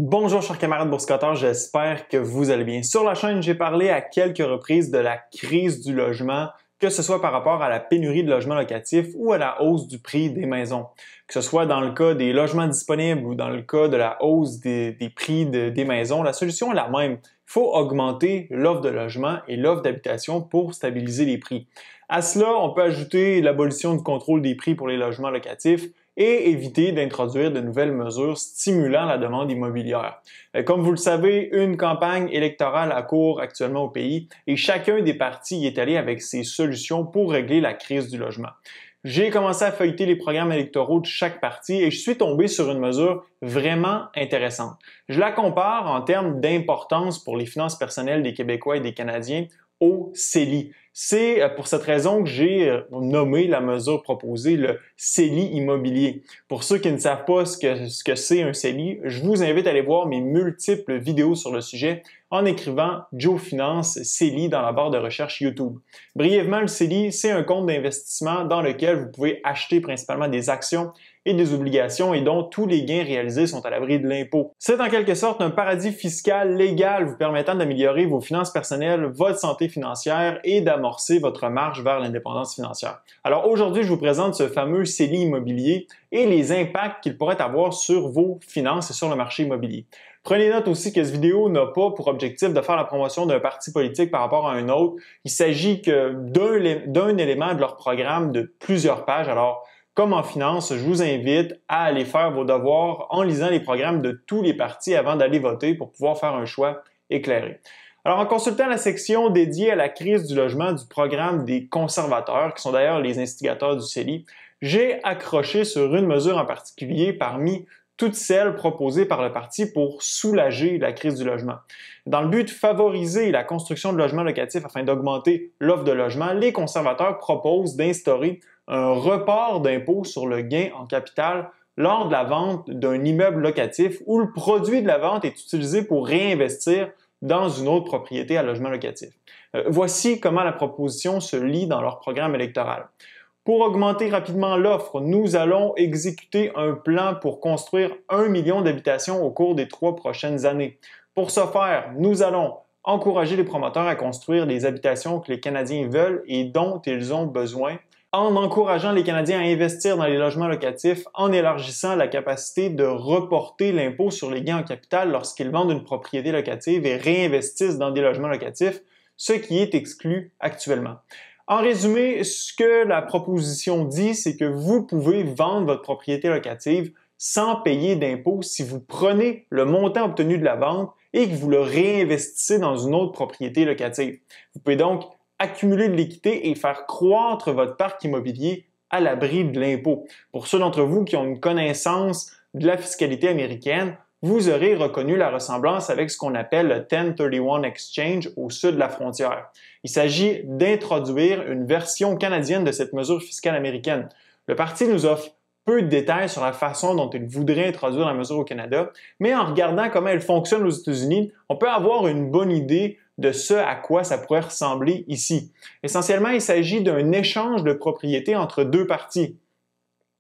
Bonjour chers camarades boursicotteurs, j'espère que vous allez bien. Sur la chaîne, j'ai parlé à quelques reprises de la crise du logement, que ce soit par rapport à la pénurie de logements locatifs ou à la hausse du prix des maisons. Que ce soit dans le cas des logements disponibles ou dans le cas de la hausse des prix des maisons, la solution est la même. Il faut augmenter l'offre de logement et l'offre d'habitation pour stabiliser les prix. À cela, on peut ajouter l'abolition du contrôle des prix pour les logements locatifs et éviter d'introduire de nouvelles mesures stimulant la demande immobilière. Comme vous le savez, une campagne électorale a cours actuellement au pays et chacun des partis y est allé avec ses solutions pour régler la crise du logement. J'ai commencé à feuilleter les programmes électoraux de chaque parti et je suis tombé sur une mesure vraiment intéressante. Je la compare en termes d'importance pour les finances personnelles des Québécois et des Canadiens au CELI. C'est pour cette raison que j'ai nommé la mesure proposée le CELI immobilier. Pour ceux qui ne savent pas ce que c'est un CELI, je vous invite à aller voir mes multiples vidéos sur le sujet en écrivant Joe Finance CELI dans la barre de recherche YouTube. Brièvement, le CELI, c'est un compte d'investissement dans lequel vous pouvez acheter principalement des actions et des obligations et dont tous les gains réalisés sont à l'abri de l'impôt. C'est en quelque sorte un paradis fiscal légal vous permettant d'améliorer vos finances personnelles, votre santé financière et d'amorcer votre marche vers l'indépendance financière. Alors aujourd'hui, je vous présente ce fameux CELI immobilier et les impacts qu'il pourrait avoir sur vos finances et sur le marché immobilier. Prenez note aussi que cette vidéo n'a pas pour objectif de faire la promotion d'un parti politique par rapport à un autre. Il s'agit que d'un élément de leur programme de plusieurs pages. Alors, comme en finance, je vous invite à aller faire vos devoirs en lisant les programmes de tous les partis avant d'aller voter pour pouvoir faire un choix éclairé. Alors, en consultant la section dédiée à la crise du logement du programme des conservateurs, qui sont d'ailleurs les instigateurs du CELI, j'ai accroché sur une mesure en particulier parmi toutes celles proposées par le parti pour soulager la crise du logement. Dans le but de favoriser la construction de logements locatifs afin d'augmenter l'offre de logement, les conservateurs proposent d'instaurer un report d'impôt sur le gain en capital lors de la vente d'un immeuble locatif où le produit de la vente est utilisé pour réinvestir dans une autre propriété à logement locatif. Voici comment la proposition se lit dans leur programme électoral. Pour augmenter rapidement l'offre, nous allons exécuter un plan pour construire 1 million d'habitations au cours des 3 prochaines années. Pour ce faire, nous allons encourager les promoteurs à construire des habitations que les Canadiens veulent et dont ils ont besoin, en encourageant les Canadiens à investir dans les logements locatifs, en élargissant la capacité de reporter l'impôt sur les gains en capital lorsqu'ils vendent une propriété locative et réinvestissent dans des logements locatifs, ce qui est exclu actuellement. En résumé, ce que la proposition dit, c'est que vous pouvez vendre votre propriété locative sans payer d'impôt si vous prenez le montant obtenu de la vente et que vous le réinvestissez dans une autre propriété locative. Vous pouvez donc accumuler de l'équité et faire croître votre parc immobilier à l'abri de l'impôt. Pour ceux d'entre vous qui ont une connaissance de la fiscalité américaine, vous aurez reconnu la ressemblance avec ce qu'on appelle le 1031 Exchange au sud de la frontière. Il s'agit d'introduire une version canadienne de cette mesure fiscale américaine. Le parti nous offre peu de détails sur la façon dont il voudrait introduire la mesure au Canada, mais en regardant comment elle fonctionne aux États-Unis, on peut avoir une bonne idée de ce à quoi ça pourrait ressembler ici. Essentiellement, il s'agit d'un échange de propriété entre deux parties.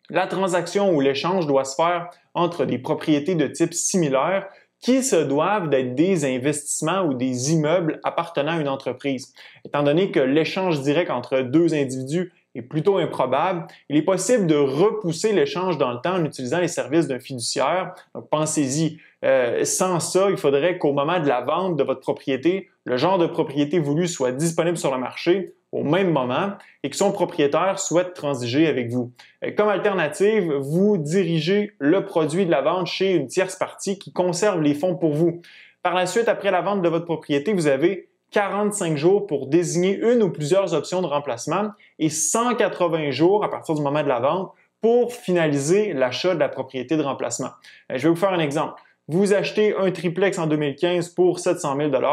La transaction ou l'échange doit se faire entre des propriétés de type similaire qui se doivent d'être des investissements ou des immeubles appartenant à une entreprise. Étant donné que l'échange direct entre deux individus est plutôt improbable, il est possible de repousser l'échange dans le temps en utilisant les services d'un fiduciaire. Donc pensez-y, sans ça, il faudrait qu'au moment de la vente de votre propriété, le genre de propriété voulu soit disponible sur le marché au même moment et que son propriétaire souhaite transiger avec vous. Comme alternative, vous dirigez le produit de la vente chez une tierce partie qui conserve les fonds pour vous. Par la suite, après la vente de votre propriété, vous avez 45 jours pour désigner une ou plusieurs options de remplacement et 180 jours à partir du moment de la vente pour finaliser l'achat de la propriété de remplacement. Je vais vous faire un exemple. Vous achetez un triplex en 2015 pour 700 000 $.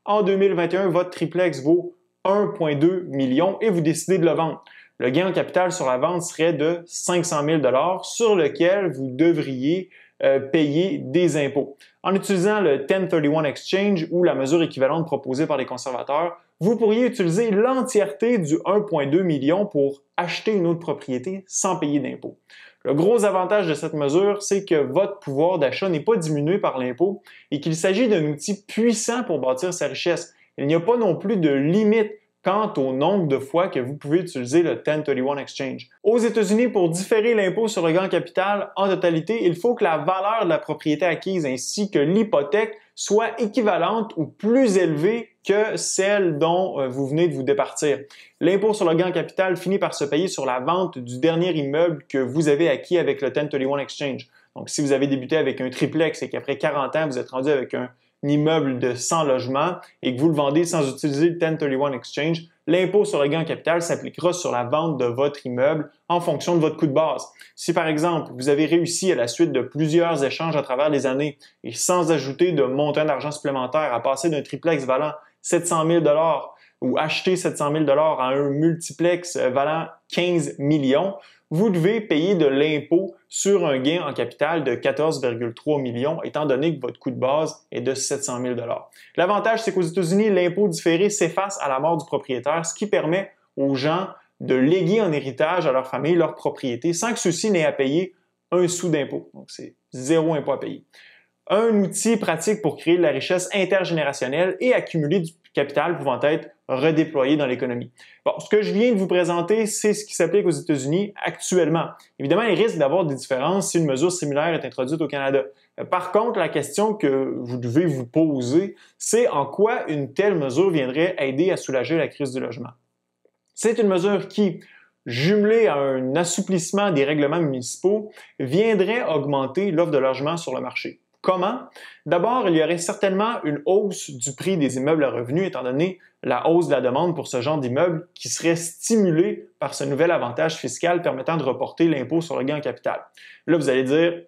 En 2021, votre triplex vaut 1,2 million et vous décidez de le vendre. Le gain en capital sur la vente serait de 500 000 $ sur lequel vous devriez payer des impôts. En utilisant le 1031 Exchange ou la mesure équivalente proposée par les conservateurs, vous pourriez utiliser l'entièreté du 1,2 million pour acheter une autre propriété sans payer d'impôts. Le gros avantage de cette mesure, c'est que votre pouvoir d'achat n'est pas diminué par l'impôt et qu'il s'agit d'un outil puissant pour bâtir sa richesse. Il n'y a pas non plus de limite quant au nombre de fois que vous pouvez utiliser le 1031 Exchange. Aux États-Unis, pour différer l'impôt sur le gain en capital en totalité, il faut que la valeur de la propriété acquise ainsi que l'hypothèque soit équivalente ou plus élevée que celle dont vous venez de vous départir. L'impôt sur le gain en capital finit par se payer sur la vente du dernier immeuble que vous avez acquis avec le 1031 Exchange. Donc, si vous avez débuté avec un triplex et qu'après 40 ans, vous êtes rendu avec un immeuble de 100 logements et que vous le vendez sans utiliser le 1031 Exchange, l'impôt sur le gain en capital s'appliquera sur la vente de votre immeuble en fonction de votre coût de base. Si par exemple, vous avez réussi à la suite de plusieurs échanges à travers les années et sans ajouter de montant d'argent supplémentaire à passer d'un triplex valant 700 000 ou acheter 700 000 à un multiplex valant 15 millions, vous devez payer de l'impôt sur un gain en capital de 14,3 millions, étant donné que votre coût de base est de 700 000 L'avantage, c'est qu'aux États-Unis, l'impôt différé s'efface à la mort du propriétaire, ce qui permet aux gens de léguer en héritage à leur famille leur propriété sans que ceux-ci n'aient à payer un sou d'impôt. Donc, c'est zéro impôt à payer. Un outil pratique pour créer de la richesse intergénérationnelle et accumuler du capital pouvant être redéployé dans l'économie. Bon, ce que je viens de vous présenter, c'est ce qui s'applique aux États-Unis actuellement. Évidemment, il risque d'avoir des différences si une mesure similaire est introduite au Canada. Par contre, la question que vous devez vous poser, c'est en quoi une telle mesure viendrait aider à soulager la crise du logement. C'est une mesure qui, jumelée à un assouplissement des règlements municipaux, viendrait augmenter l'offre de logements sur le marché. Comment? D'abord, il y aurait certainement une hausse du prix des immeubles à revenus, étant donné la hausse de la demande pour ce genre d'immeuble qui serait stimulée par ce nouvel avantage fiscal permettant de reporter l'impôt sur le gain en capital. Là, vous allez dire,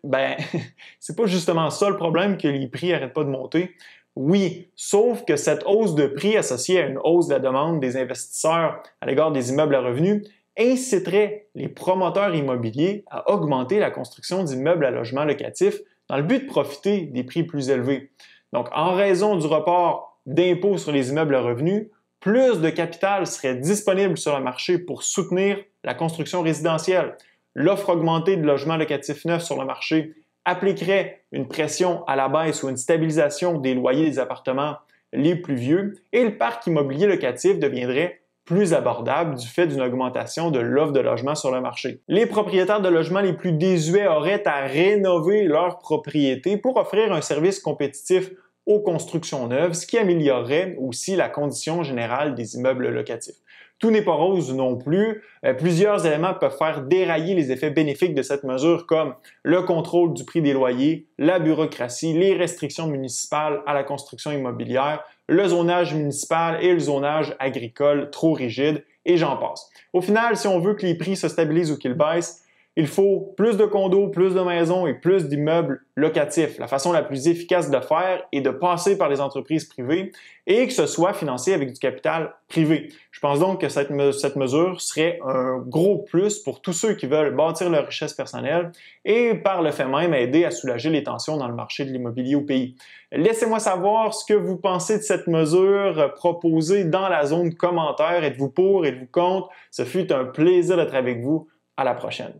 c'est pas justement ça le problème que les prix n'arrêtent pas de monter. Oui, sauf que cette hausse de prix associée à une hausse de la demande des investisseurs à l'égard des immeubles à revenus inciterait les promoteurs immobiliers à augmenter la construction d'immeubles à logement locatif dans le but de profiter des prix plus élevés. Donc, en raison du report d'impôts sur les immeubles à revenus, plus de capital serait disponible sur le marché pour soutenir la construction résidentielle. L'offre augmentée de logements locatifs neufs sur le marché appliquerait une pression à la baisse ou une stabilisation des loyers des appartements les plus vieux et le parc immobilier locatif deviendrait plus abordable du fait d'une augmentation de l'offre de logements sur le marché. Les propriétaires de logements les plus désuets auraient à rénover leurs propriétés pour offrir un service compétitif aux constructions neuves, ce qui améliorerait aussi la condition générale des immeubles locatifs. Tout n'est pas rose non plus. Plusieurs éléments peuvent faire dérailler les effets bénéfiques de cette mesure comme le contrôle du prix des loyers, la bureaucratie, les restrictions municipales à la construction immobilière, le zonage municipal et le zonage agricole trop rigide, et j'en passe. Au final, si on veut que les prix se stabilisent ou qu'ils baissent, il faut plus de condos, plus de maisons et plus d'immeubles locatifs. La façon la plus efficace de le faire est de passer par les entreprises privées et que ce soit financé avec du capital privé. Je pense donc que cette mesure serait un gros plus pour tous ceux qui veulent bâtir leur richesse personnelle et par le fait même aider à soulager les tensions dans le marché de l'immobilier au pays. Laissez-moi savoir ce que vous pensez de cette mesure proposée dans la zone commentaire. Êtes-vous pour, êtes-vous contre? Ce fut un plaisir d'être avec vous. À la prochaine.